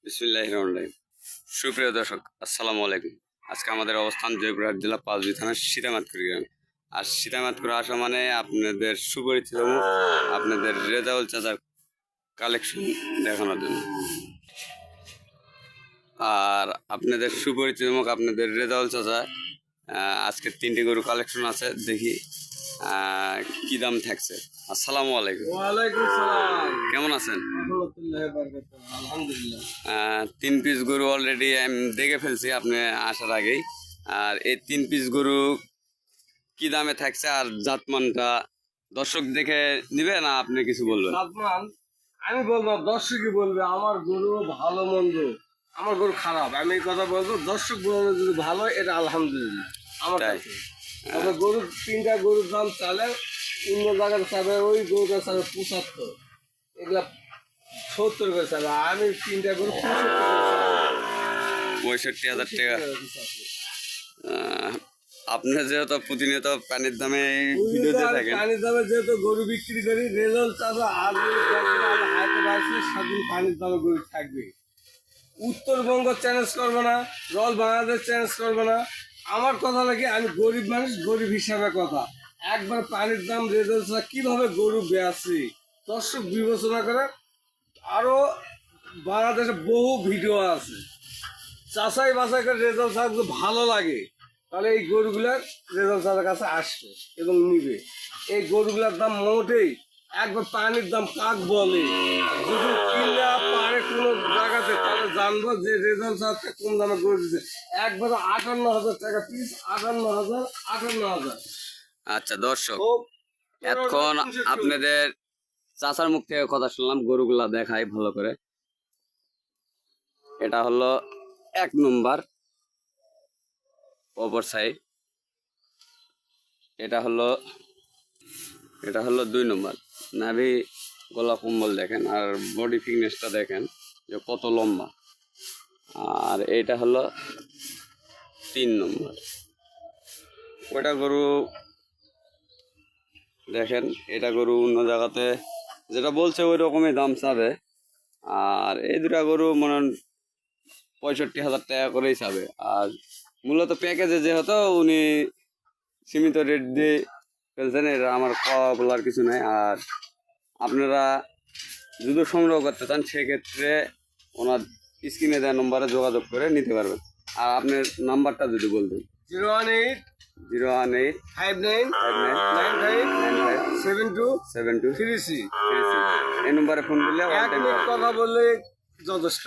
বিসমিল্লাহির রহমানির রহিম। সুপ্রিয় দর্শক, আসসালামু আলাইকুম। আজকে আমাদের অবস্থান জয়পুরহাট জেলা পাঁচবি থানার সীতামাতকুড়ি গ্রামে। আর সীতামাতকুড়ি আসা মানে আপনাদের সুপরিচিত মুখ, আপনাদের রেজাউল চাচার কালেকশন দেখানোর জন্য। আর আপনাদের সুপরিচিত মুখ আপনাদের রেজাউল চাচা আজকে 3টি গরু কালেকশন আছে, দেখি কি দাম থাকছে। আসসালামু আলাইকুম। ওয়ালাইকুম সালাম। কেমন আছেন? আলহামদুলিল্লাহ। 3 পিস গরু অলরেডি আমি দেখে ফেলছি আপনি আসার আগেই। আর এই 3 পিস গরু কি দামে থাকছে আর জাতমানটা দর্শক দেখে নিবে না আপনি কিছু বলবেন? সাদমান, আমি বলবো দর্শকই বলবে আমার গরু ভালো মন্দ, আমার গরু খারাপ, আমি এই কথা বলবো। দর্শক বলবে যদি ভালো, এটা আলহামদুলিল্লাহ আমার তাই? কাছে। তবে গরু 3টা গরুর দাম চালে অন্য জায়গার চাবে, ওই গরুটা চাবে 75, এগুলা 70 করে চাবে। আমি 3টা গরু 65,000 টাকা। আপনি যেহেতু প্রতিনিয়ত পানির দামে ভিডিও দিয়ে থাকেন, পানির দামে যেহেতু গরু বিক্রি করি, রেজাল্ট চাবে আর সারাদিন পানির দামে গরু থাকবে। উত্তরবঙ্গ চ্যালেঞ্জ করবে না, রল বাংলাদেশ চ্যালেঞ্জ করবে না। আমার কথা লাগে, আমি গরিব মানুষ, গরিব হিসাবে কথা। একবার পানির দাম রেজাল্ট কিভাবে গরু বেয়াছি দর্শক বিবেচনা করে। আরো বাংলাদেশে বহু ভিডিও আছে, চাষাই বাছাই করে রেজাল্ট যদি ভালো লাগে তাহলে এই গরুগুলার রেজাল্ট তাদের কাছে আসবে এবং নিবে। এই গরুগুলার দাম মোটেই একবার পানির দাম কাক বলে, যদি কিনা পারে কোনো জায়গাতে তাহলে জানবো যে রেজাল্ট সাথে কোন দামে গরু দিচ্ছে। একবার 58,000 টাকা পিস, 58,000। আচ্ছা দর্শক, এখন আপনাদের চাচার মুখ থেকে কথা শুনলাম, গরুগুলা দেখাই ভালো করে। এটা হলো 1 নম্বর অপর সাইড, এটা হলো 2 নম্বর। নাভি গলা কম্বল দেখেন, আর বডি ফিটনেসটা দেখেন যে কত লম্বা। আর এটা হলো 3 নম্বর। ওটা গরু দেখেন, এটা গরু অন্য জায়গাতে যেটা বলছে ওই রকমই দাম চাবে। আর এই দুটা গরু মনে হয় 65,000 টাকা করেই চাবে। আর মূলত প্যাকেজে যেহেতু উনি সীমিত রেট দিয়ে ফেলছেন, এটা আমার বলার কিছু নাই। আর আপনারা যদি সংগ্রহ করতে চান সেক্ষেত্রে ওনার স্ক্রিনে দেওয়া নম্বরে যোগাযোগ করে নিতে পারবেন। আর আপনার নাম্বারটা যদি বলতেন। 018 59 72 72 36। এই নম্বরে ফোন দিলে এক মিনিট কথা বললে যথেষ্ট।